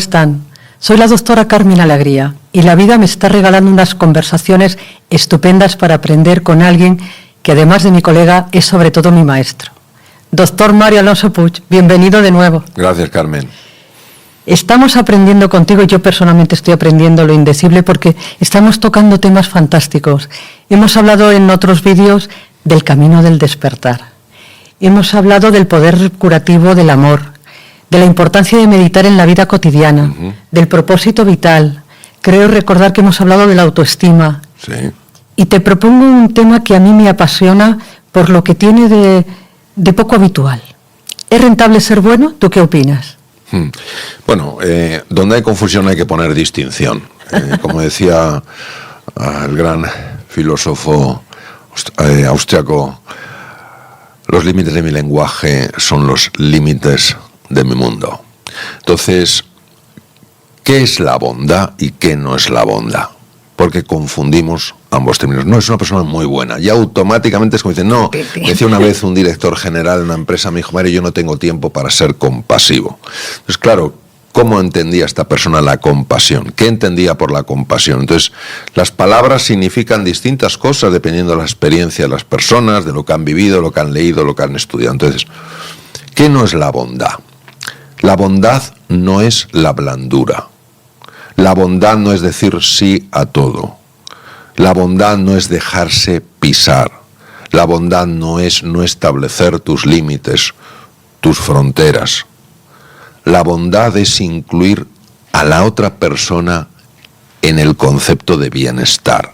están? Soy la doctora Carmen Alegría y la vida me está regalando unas conversaciones estupendas para aprender con alguien que además de mi colega es sobre todo mi maestro. Doctor Mario Alonso Puig, bienvenido de nuevo. Gracias, Carmen. Estamos aprendiendo contigo, yo personalmente estoy aprendiendo lo indecible porque estamos tocando temas fantásticos. Hemos hablado en otros vídeos del camino del despertar. Hemos hablado del poder curativo del amor, de la importancia de meditar en la vida cotidiana, del propósito vital. Creo recordar que hemos hablado de la autoestima. Sí. Y te propongo un tema que a mí me apasiona por lo que tiene de poco habitual. ¿Es rentable ser bueno? ¿Tú qué opinas? Bueno, donde hay confusión hay que poner distinción. Como decía el gran filósofo austriaco, los límites de mi lenguaje son los límites de mi mundo. Entonces, ¿qué es la bondad y qué no es la bondad? Porque confundimos ambos términos. No, es una persona muy buena. Ya automáticamente es como dicen, no, decía una vez un director general de una empresa, me dijo, Mario, yo no tengo tiempo para ser compasivo. Entonces, claro, ¿cómo entendía esta persona la compasión? ¿Qué entendía por la compasión? Entonces, las palabras significan distintas cosas dependiendo de la experiencia de las personas, de lo que han vivido, lo que han leído, lo que han estudiado. Entonces, ¿qué no es la bondad? La bondad no es la blandura. La bondad no es decir sí a todo. La bondad no es dejarse pisar. La bondad no es no establecer tus límites, tus fronteras. La bondad es incluir a la otra persona en el concepto de bienestar.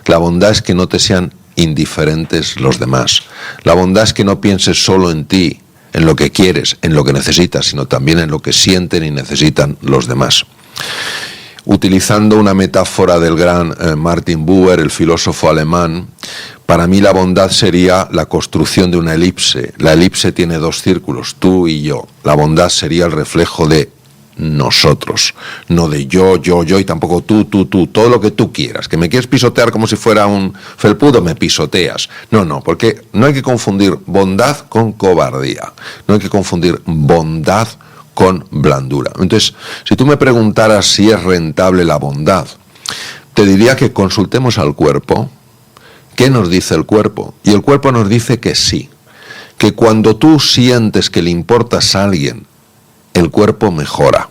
La bondad es que no te sean indiferentes los demás. La bondad es que no pienses solo en ti, en lo que quieres, en lo que necesitas, sino también en lo que sienten y necesitan los demás. Utilizando una metáfora del gran Martin Buber, el filósofo alemán, para mí la bondad sería la construcción de una elipse. La elipse tiene dos círculos, tú y yo. La bondad sería el reflejo de nosotros, no de yo, y tampoco tú, todo lo que tú quieras. Que me quieres pisotear como si fuera un felpudo, me pisoteas. No, porque no hay que confundir bondad con cobardía. No hay que confundir bondad con blandura. Entonces, si tú me preguntaras si es rentable la bondad, te diría que consultemos al cuerpo. ¿Qué nos dice el cuerpo? Y el cuerpo nos dice que sí, que cuando tú sientes que le importas a alguien, el cuerpo mejora,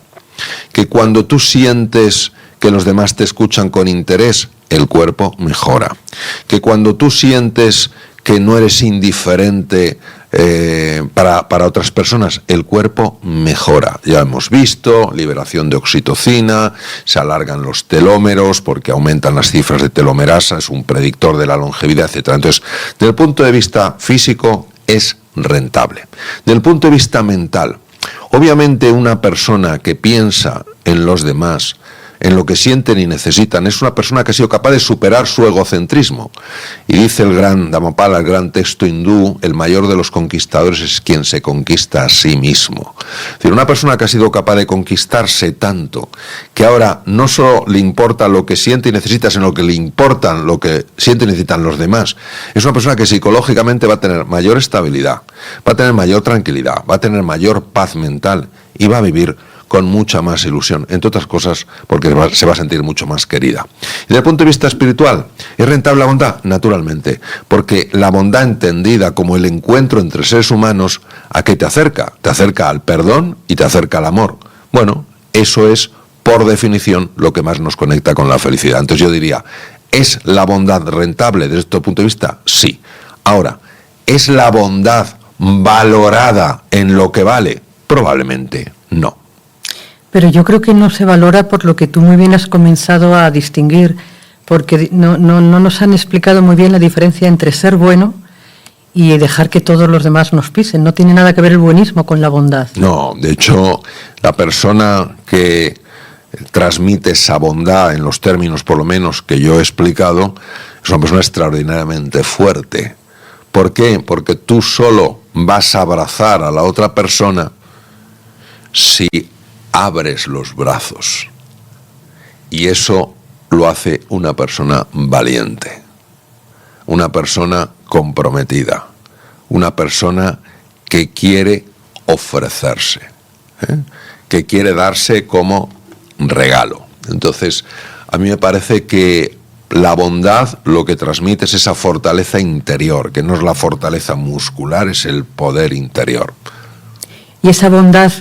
que cuando tú sientes que los demás te escuchan con interés, el cuerpo mejora, que cuando tú sientes que no eres indiferente para otras personas, el cuerpo mejora. Ya hemos visto, liberación de oxitocina, se alargan los telómeros porque aumentan las cifras de telomerasa, es un predictor de la longevidad, etc. Entonces, desde el punto de vista físico, es rentable. Desde el punto de vista mental, obviamente una persona que piensa en los demás, en lo que sienten y necesitan, es una persona que ha sido capaz de superar su egocentrismo. Y dice el gran Dhammapada, el gran texto hindú, el mayor de los conquistadores es quien se conquista a sí mismo. Es decir, una persona que ha sido capaz de conquistarse tanto, que ahora no solo le importa lo que siente y necesita, sino que le importan lo que siente y necesitan los demás, es una persona que psicológicamente va a tener mayor estabilidad, va a tener mayor tranquilidad, va a tener mayor paz mental y va a vivir con mucha más ilusión, entre otras cosas porque se va a sentir mucho más querida. Y desde el punto de vista espiritual, ¿es rentable la bondad? Naturalmente, porque la bondad entendida como el encuentro entre seres humanos, ¿a qué te acerca? Te acerca al perdón y te acerca al amor. Bueno, eso es, por definición, lo que más nos conecta con la felicidad. Entonces yo diría, ¿es la bondad rentable desde este punto de vista? Sí. Ahora, ¿es la bondad valorada en lo que vale? Probablemente no. Pero yo creo que no se valora por lo que tú muy bien has comenzado a distinguir, porque no nos han explicado muy bien la diferencia entre ser bueno y dejar que todos los demás nos pisen. No tiene nada que ver el buenismo con la bondad. No, de hecho, la persona que transmite esa bondad en los términos, por lo menos, que yo he explicado, es una persona extraordinariamente fuerte. ¿Por qué? Porque tú solo vas a abrazar a la otra persona si abres los brazos. Y eso lo hace una persona valiente, una persona comprometida, una persona que quiere ofrecerse, que quiere darse como regalo. Entonces, a mí me parece que la bondad lo que transmite es esa fortaleza interior, que no es la fortaleza muscular, es el poder interior. Y esa bondad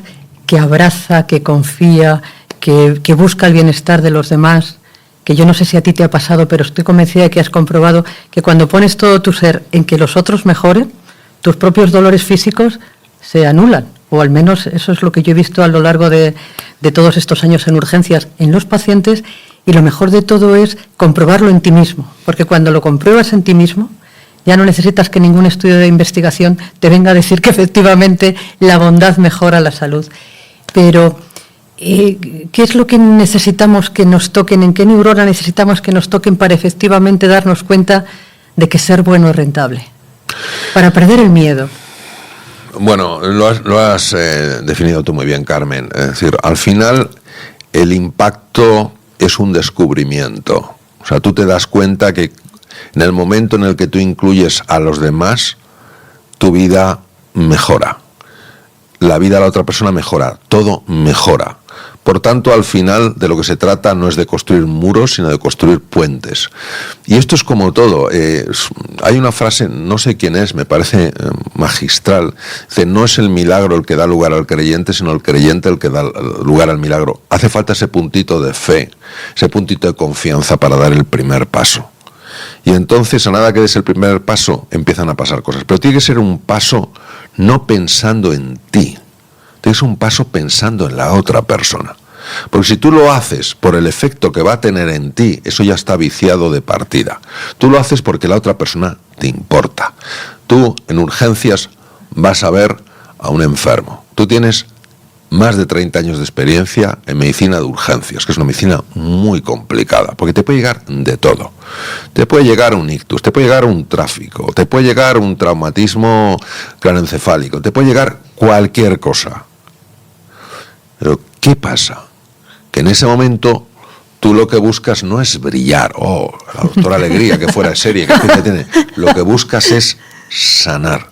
que abraza, que confía, que busca el bienestar de los demás, que yo no sé si a ti te ha pasado, pero estoy convencida de que has comprobado que cuando pones todo tu ser en que los otros mejoren, tus propios dolores físicos se anulan, o al menos eso es lo que yo he visto a lo largo de todos estos años en urgencias en los pacientes, y lo mejor de todo es comprobarlo en ti mismo, porque cuando lo compruebas en ti mismo, ya no necesitas que ningún estudio de investigación te venga a decir que efectivamente la bondad mejora la salud. Pero, ¿qué es lo que necesitamos que nos toquen? ¿En qué neurona necesitamos que nos toquen para efectivamente darnos cuenta de que ser bueno es rentable? Para perder el miedo. Bueno, lo has definido tú muy bien, Carmen. Es decir, al final el impacto es un descubrimiento. O sea, tú te das cuenta que en el momento en el que tú incluyes a los demás, tu vida mejora. La vida de la otra persona mejora. Todo mejora. Por tanto, al final de lo que se trata no es de construir muros, sino de construir puentes. Y esto es como todo. Hay una frase, no sé quién es, me parece magistral. Dice, no es el milagro el que da lugar al creyente, sino el creyente el que da lugar al milagro. Hace falta ese puntito de fe, ese puntito de confianza para dar el primer paso. Y entonces, a nada que des el primer paso, empiezan a pasar cosas. Pero tiene que ser un paso no pensando en ti. Es un paso pensando en la otra persona. Porque si tú lo haces por el efecto que va a tener en ti, eso ya está viciado de partida. Tú lo haces porque la otra persona te importa. Tú, en urgencias, vas a ver a un enfermo. Tú tienes más de 30 años de experiencia en medicina de urgencias, que es una medicina muy complicada, porque te puede llegar de todo. Te puede llegar un ictus, te puede llegar un tráfico, te puede llegar un traumatismo craneoencefálico, te puede llegar cualquier cosa. Pero, ¿qué pasa? Que en ese momento tú lo que buscas no es brillar, la doctora Alegría, que fuera serie, que tiene. Lo que buscas es sanar.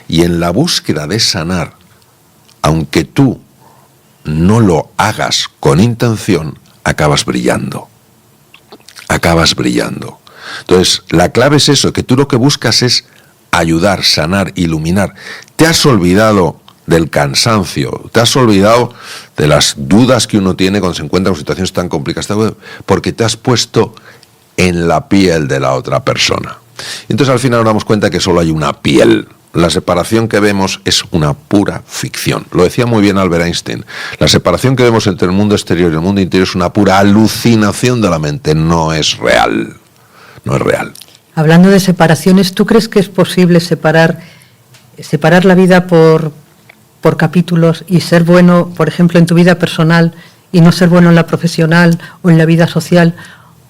Y en la búsqueda de sanar, aunque tú no lo hagas con intención, acabas brillando. Acabas brillando. Entonces, la clave es eso, que tú lo que buscas es ayudar, sanar, iluminar. Te has olvidado del cansancio, te has olvidado de las dudas que uno tiene cuando se encuentra en situaciones tan complicadas, porque te has puesto en la piel de la otra persona. Entonces al final nos damos cuenta que solo hay una piel. La separación que vemos es una pura ficción. Lo decía muy bien Albert Einstein. La separación que vemos entre el mundo exterior y el mundo interior es una pura alucinación de la mente, no es real. No es real. Hablando de separaciones, ¿tú crees que es posible separar la vida por capítulos y ser bueno, por ejemplo, en tu vida personal y no ser bueno en la profesional o en la vida social?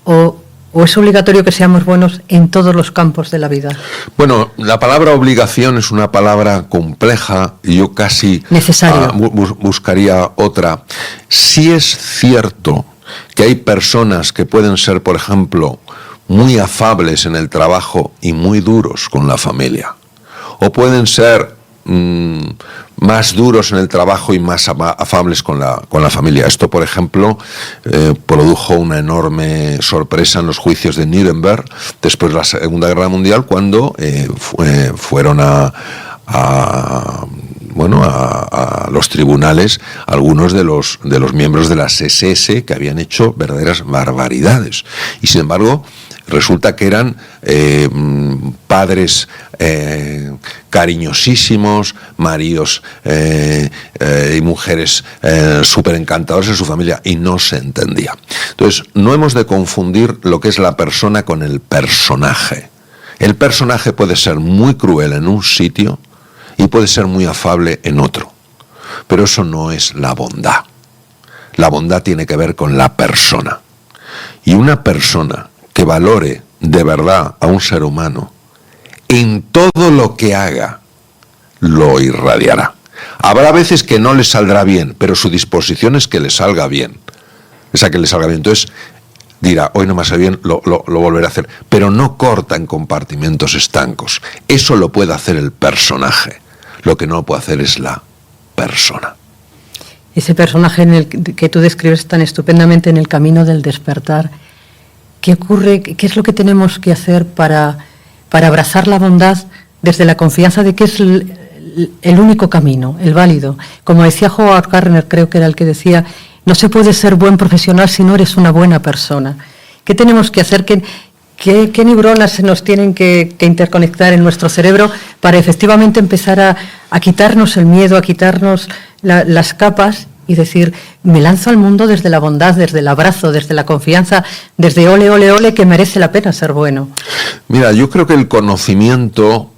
¿O es obligatorio que seamos buenos en todos los campos de la vida? Bueno, la palabra obligación es una palabra compleja y yo casi buscaría otra. Sí es cierto que hay personas que pueden ser, por ejemplo, muy afables en el trabajo y muy duros con la familia. O pueden ser más duros en el trabajo y más afables con la familia. Esto, por ejemplo, produjo una enorme sorpresa en los juicios de Nuremberg después de la Segunda Guerra Mundial, cuando fueron a los tribunales algunos de los miembros de las SS que habían hecho verdaderas barbaridades. Y sin embargo, resulta que eran padres cariñosísimos, maridos y mujeres súper encantadores en su familia, y no se entendía. Entonces, no hemos de confundir lo que es la persona con el personaje. El personaje puede ser muy cruel en un sitio y puede ser muy afable en otro, pero eso no es la bondad. La bondad tiene que ver con la persona. Y una persona que valore de verdad a un ser humano, en todo lo que haga, lo irradiará. Habrá veces que no le saldrá bien, pero su disposición es que le salga bien. Esa que le salga bien. Entonces dirá, hoy no me sale bien, lo volveré a hacer. Pero no corta en compartimentos estancos. Eso lo puede hacer el personaje. Lo que no lo puede hacer es la persona. ese personaje en el que tú describes tan estupendamente en el camino del despertar. ¿Qué ocurre? ¿Qué es lo que tenemos que hacer para abrazar la bondad desde la confianza de que es el único camino, el válido? Como decía Howard Gardner, creo que era el que decía, no se puede ser buen profesional si no eres una buena persona. ¿Qué tenemos que hacer? ¿Qué neuronas se nos tienen que interconectar en nuestro cerebro para efectivamente empezar a quitarnos el miedo, a quitarnos las capas y decir, me lanzo al mundo desde la bondad, desde el abrazo, desde la confianza, desde ole, ole, ole, que merece la pena ser bueno? Mira, yo creo que el conocimiento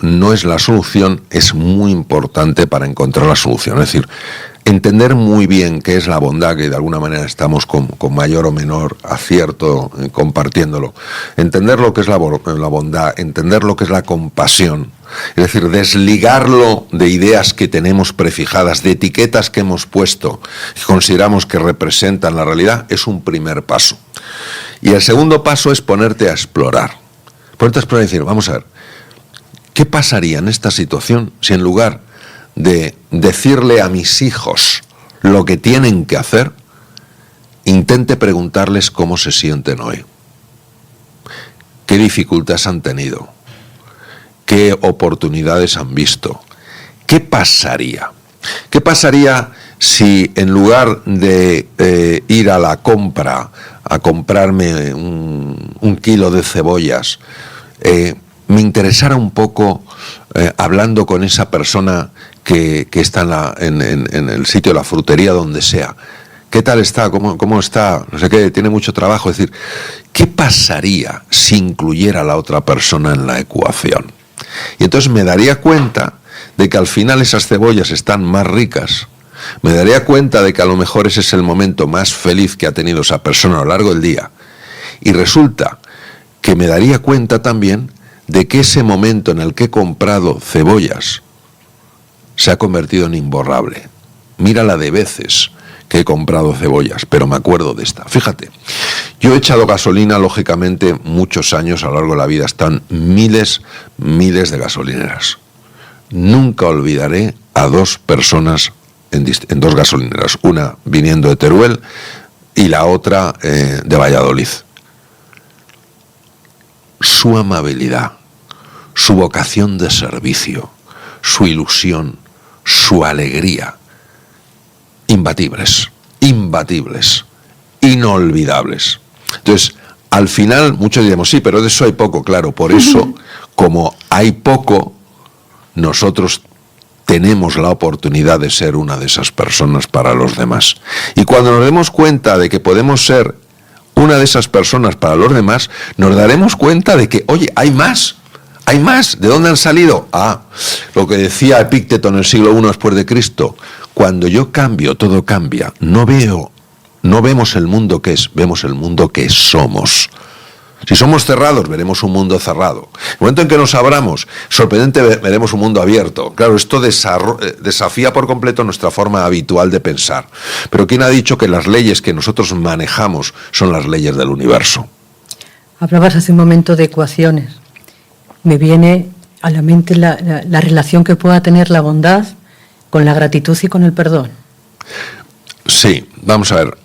no es la solución, es muy importante para encontrar la solución. Es decir, entender muy bien qué es la bondad, que de alguna manera estamos con mayor o menor acierto compartiéndolo. Entender lo que es la bondad, entender lo que es la compasión. Es decir, desligarlo de ideas que tenemos prefijadas, de etiquetas que hemos puesto, que consideramos que representan la realidad, es un primer paso. Y el segundo paso es ponerte a explorar. Ponerte a explorar y decir, vamos a ver, ¿qué pasaría en esta situación si en lugar de decirle a mis hijos lo que tienen que hacer, intente preguntarles cómo se sienten hoy? ¿Qué dificultades han tenido? ¿Qué oportunidades han visto? ¿Qué pasaría? ¿Qué pasaría si en lugar de ir a la compra a comprarme un kilo de cebollas, me interesara un poco hablando con esa persona que está en el sitio de la frutería, donde sea? ¿Qué tal está? ¿Cómo está? No sé qué, tiene mucho trabajo. Es decir, ¿qué pasaría si incluyera a la otra persona en la ecuación? Y entonces me daría cuenta de que al final esas cebollas están más ricas. Me daría cuenta de que a lo mejor ese es el momento más feliz que ha tenido esa persona a lo largo del día. Y resulta que me daría cuenta también de que ese momento en el que he comprado cebollas se ha convertido en imborrable. Mira la de veces que he comprado cebollas, pero me acuerdo de esta. Fíjate, yo he echado gasolina, lógicamente, muchos años a lo largo de la vida. Están miles de gasolineras. Nunca olvidaré a dos personas en dos gasolineras, una viniendo de Teruel y la otra de Valladolid. Su amabilidad, su vocación de servicio, su ilusión, su alegría, imbatibles, inolvidables. Entonces, al final, muchos diremos, sí, pero de eso hay poco, claro. Por eso, como hay poco, nosotros tenemos la oportunidad de ser una de esas personas para los demás. Y cuando nos demos cuenta de que podemos ser una de esas personas para los demás, nos daremos cuenta de que, oye, hay más. Hay más. ¿De dónde han salido? Lo que decía Epícteto en el siglo I después de Cristo. Cuando yo cambio, todo cambia. No vemos el mundo que es, vemos el mundo que somos. Si somos cerrados, veremos un mundo cerrado. En el momento en que nos abramos, sorprendente, veremos un mundo abierto. Claro, esto desafía por completo nuestra forma habitual de pensar. Pero ¿quién ha dicho que las leyes que nosotros manejamos son las leyes del universo? Hablabas hace un momento de ecuaciones. Me viene a la mente la relación que pueda tener la bondad con la gratitud y con el perdón. Sí, vamos a ver.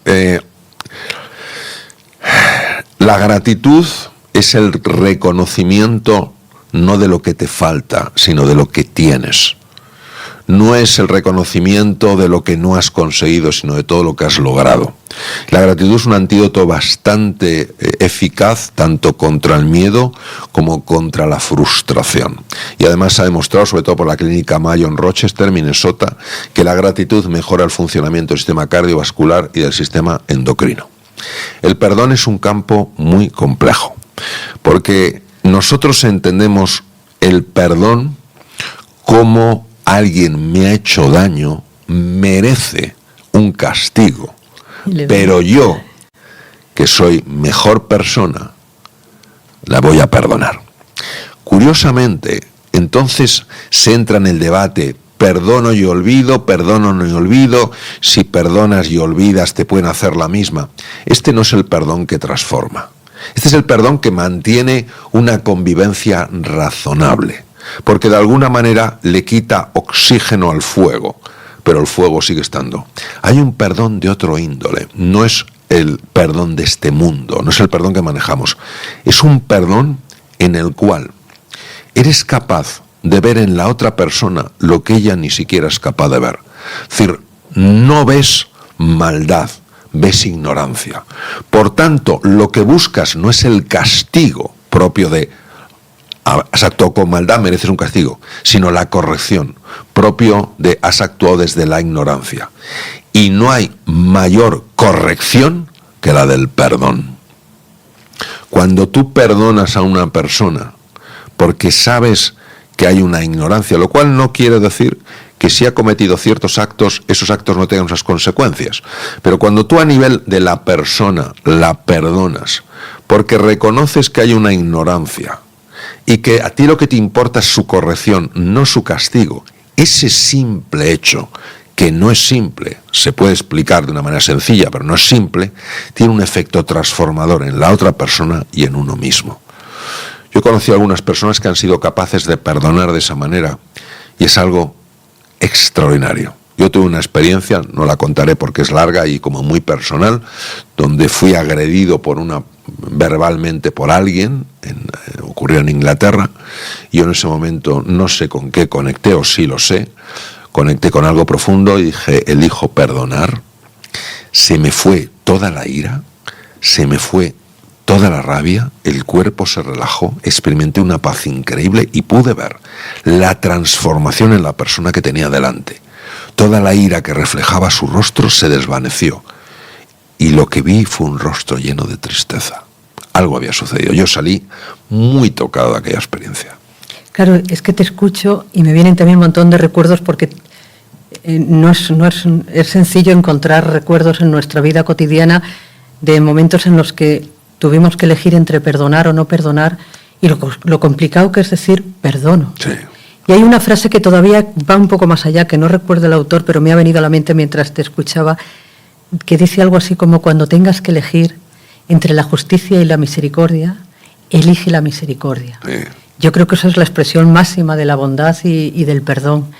La gratitud es el reconocimiento no de lo que te falta, sino de lo que tienes. No es el reconocimiento de lo que no has conseguido, sino de todo lo que has logrado. La gratitud es un antídoto bastante eficaz, tanto contra el miedo como contra la frustración. Y además se ha demostrado, sobre todo por la clínica Mayo en Rochester, Minnesota, que la gratitud mejora el funcionamiento del sistema cardiovascular y del sistema endocrino. El perdón es un campo muy complejo, porque nosotros entendemos el perdón como alguien me ha hecho daño, merece un castigo, pero yo, que soy mejor persona, la voy a perdonar. Curiosamente, entonces se entra en el debate, perdono y olvido, perdono no y olvido, si perdonas y olvidas te pueden hacer la misma. Este no es el perdón que transforma. Este es el perdón que mantiene una convivencia razonable, porque de alguna manera le quita oxígeno al fuego pero el fuego sigue estando. Hay un perdón de otro índole, no es el perdón de este mundo, no es el perdón que manejamos, es un perdón en el cual eres capaz de ver en la otra persona lo que ella ni siquiera es capaz de ver. Es decir, no ves maldad, ves ignorancia. Por tanto, lo que buscas no es el castigo propio de has actuado con maldad, mereces un castigo, sino la corrección propio de has actuado desde la ignorancia. Y no hay mayor corrección que la del perdón. Cuando tú perdonas a una persona porque sabes que hay una ignorancia, lo cual no quiere decir que si ha cometido ciertos actos, esos actos no tengan esas consecuencias. Pero cuando tú a nivel de la persona la perdonas porque reconoces que hay una ignorancia y que a ti lo que te importa es su corrección, no su castigo, ese simple hecho, que no es simple, se puede explicar de una manera sencilla, pero no es simple, tiene un efecto transformador en la otra persona y en uno mismo. Yo he conocido a algunas personas que han sido capaces de perdonar de esa manera y es algo extraordinario. Yo tuve una experiencia, no la contaré porque es larga y como muy personal, donde fui agredido verbalmente por alguien, ocurrió en Inglaterra, y yo en ese momento no sé con qué conecté, o sí lo sé, conecté con algo profundo y dije, elijo perdonar. Se me fue toda la ira, se me fue toda la rabia, el cuerpo se relajó, experimenté una paz increíble y pude ver la transformación en la persona que tenía delante. Toda la ira que reflejaba su rostro se desvaneció y lo que vi fue un rostro lleno de tristeza. Algo había sucedido. Yo salí muy tocado de aquella experiencia. Claro, es que te escucho y me vienen también un montón de recuerdos porque es sencillo encontrar recuerdos en nuestra vida cotidiana de momentos en los que tuvimos que elegir entre perdonar o no perdonar y lo complicado que es decir perdono. Sí. Y hay una frase que todavía va un poco más allá, que no recuerdo el autor, pero me ha venido a la mente mientras te escuchaba, que dice algo así como cuando tengas que elegir entre la justicia y la misericordia, elige la misericordia. Sí. Yo creo que esa es la expresión máxima de la bondad y del perdón.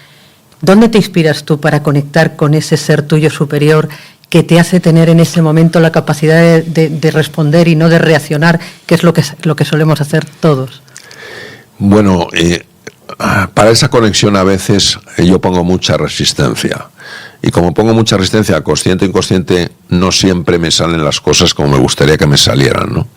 ¿Dónde te inspiras tú para conectar con ese ser tuyo superior que te hace tener en ese momento la capacidad de responder y no de reaccionar, que es lo que solemos hacer todos? Bueno, para esa conexión a veces yo pongo mucha resistencia. Y como pongo mucha resistencia, consciente o inconsciente, no siempre me salen las cosas como me gustaría que me salieran, ¿no?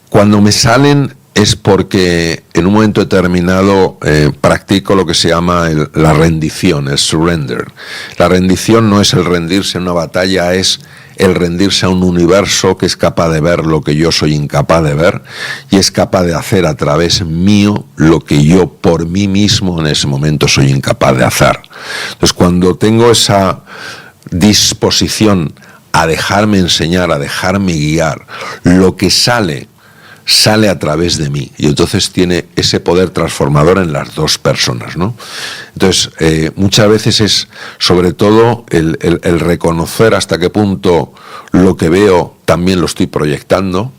Cuando me salen es porque en un momento determinado practico lo que se llama la rendición, el surrender. La rendición no es el rendirse en una batalla, es el rendirse a un universo que es capaz de ver lo que yo soy incapaz de ver y es capaz de hacer a través mío lo que yo por mí mismo en ese momento soy incapaz de hacer. Entonces, cuando tengo esa disposición a dejarme enseñar, a dejarme guiar, lo que sale a través de mí y entonces tiene ese poder transformador en las dos personas, ¿no? Entonces, muchas veces es sobre todo el reconocer hasta qué punto lo que veo también lo estoy proyectando,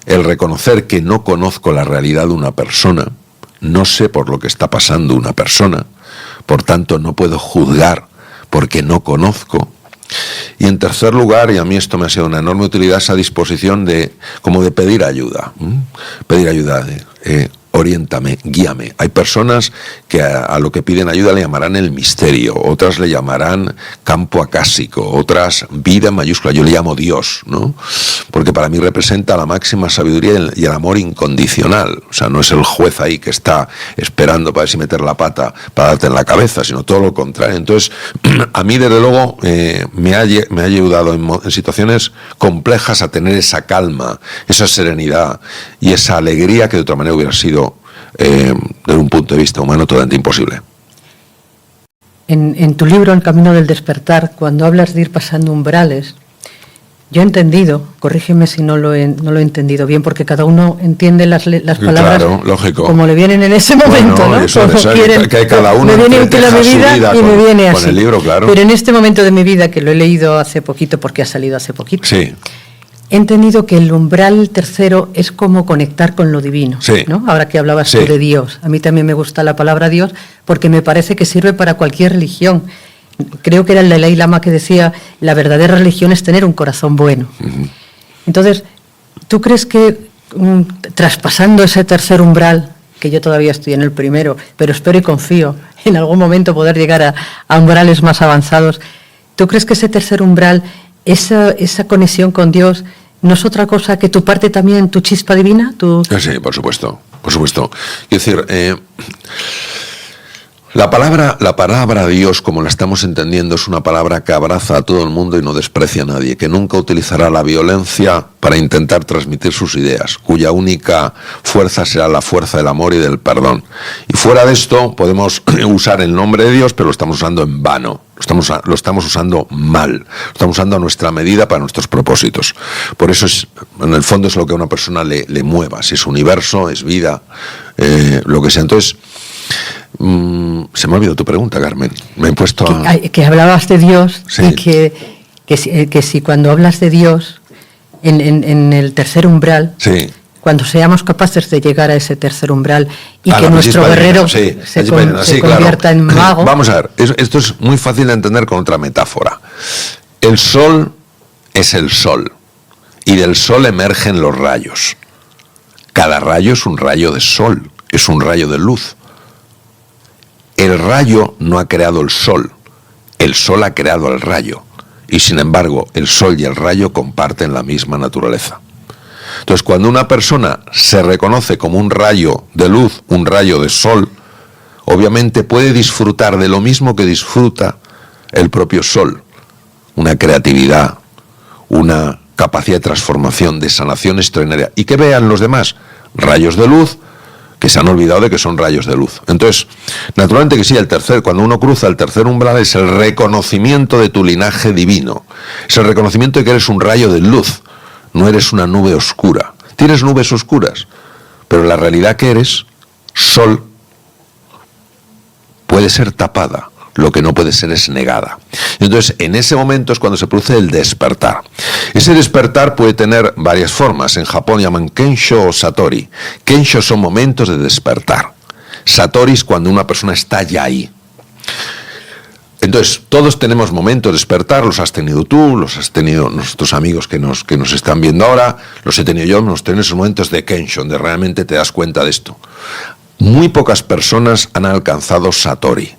el reconocer que no conozco la realidad de una persona, no sé por lo que está pasando una persona, por tanto no puedo juzgar porque no conozco. Y en tercer lugar, y a mí esto me ha sido una enorme utilidad, esa disposición de pedir ayuda, pedir ayuda, oriéntame, guíame. Hay personas que a lo que piden ayuda le llamarán el misterio, otras le llamarán campo acásico, otras vida en mayúscula, yo le llamo Dios, ¿no? Porque para mí representa la máxima sabiduría y el amor incondicional. O sea, no es el juez ahí que está esperando para ver si meter la pata para darte en la cabeza, sino todo lo contrario. Entonces, a mí desde luego me ha ayudado en situaciones complejas a tener esa calma, esa serenidad y esa alegría que de otra manera hubiera sido desde un punto de vista humano totalmente imposible. En tu libro El camino del despertar, cuando hablas de ir pasando umbrales, yo he entendido, corrígeme si no lo he entendido bien, porque cada uno entiende las palabras, claro, lógico, como le vienen en ese momento, bueno, ¿no? Eso que cada uno me viene útil a mi vida y me viene así. Con el libro, claro. Pero en este momento de mi vida, que lo he leído hace poquito, porque ha salido hace poquito, sí, he entendido que el umbral tercero es como conectar con lo divino, sí, ¿no? Ahora que hablabas tú de Dios. A mí también me gusta la palabra Dios porque me parece que sirve para cualquier religión. creo que era el Dalai Lama que decía, la verdadera religión es tener un corazón bueno. Entonces, ¿tú crees que traspasando ese tercer umbral, que yo todavía estoy en el primero, pero espero y confío en algún momento poder llegar a umbrales más avanzados, ¿tú crees que ese tercer umbral, esa conexión con Dios, no es otra cosa que tu parte también, tu chispa divina? Sí, por supuesto, por supuesto. Es decir, la palabra Dios, como la estamos entendiendo, es una palabra que abraza a todo el mundo y no desprecia a nadie, que nunca utilizará la violencia para intentar transmitir sus ideas, cuya única fuerza será la fuerza del amor y del perdón. Y fuera de esto, podemos usar el nombre de Dios, pero lo estamos usando en vano. Lo estamos usando mal, lo estamos usando a nuestra medida para nuestros propósitos. Por eso, en el fondo, es lo que a una persona le mueva, si es universo, es vida, lo que sea. Entonces, se me ha olvidado tu pregunta, Carmen. Me he puesto que hablabas de Dios, sí. Y que si cuando hablas de Dios, en el tercer umbral, sí. Cuando seamos capaces de llegar a ese tercer umbral y que la nuestro guerrero sí, se convierta en mago. Vamos a ver, esto es muy fácil de entender con otra metáfora. El sol es el sol y del sol emergen los rayos. Cada rayo es un rayo de sol, es un rayo de luz. El rayo no ha creado el sol ha creado el rayo. Y sin embargo, el sol y el rayo comparten la misma naturaleza. Entonces, cuando una persona se reconoce como un rayo de luz, un rayo de sol, obviamente puede disfrutar de lo mismo que disfruta el propio sol. Una creatividad, una capacidad de transformación, de sanación extraordinaria. ¿Y qué vean los demás? Rayos de luz que se han olvidado de que son rayos de luz. Entonces, naturalmente que sí, cuando uno cruza el tercer umbral es el reconocimiento de tu linaje divino. Es el reconocimiento de que eres un rayo de luz. No eres una nube oscura. Tienes nubes oscuras, pero la realidad que eres, sol, puede ser tapada. Lo que no puede ser es negada. Entonces, en ese momento es cuando se produce el despertar. Ese despertar puede tener varias formas. En Japón llaman Kensho o Satori. Kensho son momentos de despertar. Satori es cuando una persona está ya ahí. Entonces, todos tenemos momentos de despertar, los has tenido tú, los has tenido nuestros amigos que nos están viendo ahora, los he tenido yo, nos tenemos esos momentos de Kensho, donde realmente te das cuenta de esto. Muy pocas personas han alcanzado Satori,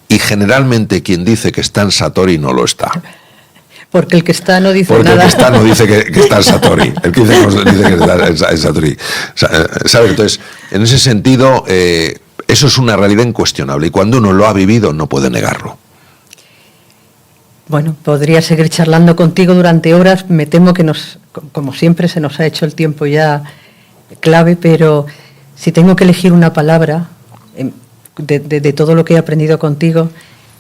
y generalmente quien dice que está en Satori no lo está. Porque el que está no dice Porque nada. Porque el que está no dice que está en Satori. El que dice que está en Satori. ¿Sabes? Entonces, en ese sentido, eso es una realidad incuestionable, y cuando uno lo ha vivido no puede negarlo. Bueno, podría seguir charlando contigo durante horas. Me temo que como siempre, se nos ha hecho el tiempo ya clave, pero si tengo que elegir una palabra de todo lo que he aprendido contigo,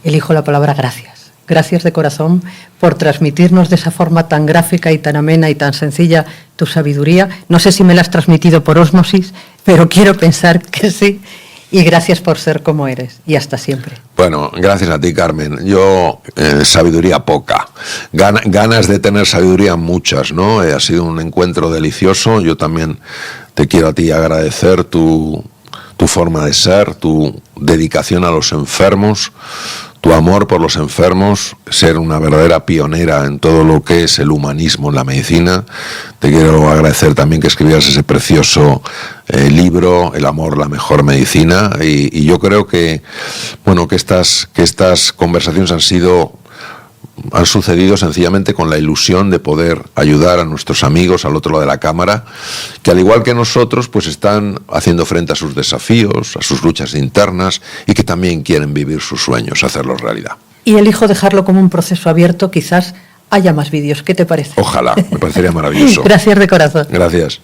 elijo la palabra gracias. Gracias de corazón por transmitirnos de esa forma tan gráfica y tan amena y tan sencilla tu sabiduría. No sé si me la has transmitido por ósmosis, pero quiero pensar que sí. Y gracias por ser como eres, y hasta siempre. Bueno, gracias a ti, Carmen. Yo, sabiduría poca. Ganas de tener sabiduría muchas, ¿no? Ha sido un encuentro delicioso. Yo también te quiero a ti agradecer tu forma de ser, tu dedicación a los enfermos, tu amor por los enfermos, ser una verdadera pionera en todo lo que es el humanismo en la medicina. Te quiero agradecer también que escribieras ese precioso libro, El amor, la mejor medicina, y yo creo que, bueno, que estas conversaciones han sucedido sencillamente con la ilusión de poder ayudar a nuestros amigos al otro lado de la cámara, que al igual que nosotros, pues están haciendo frente a sus desafíos, a sus luchas internas, y que también quieren vivir sus sueños, hacerlos realidad. Y elijo dejarlo como un proceso abierto, quizás haya más vídeos. ¿Qué te parece? Ojalá, me parecería maravilloso. Gracias de corazón. Gracias.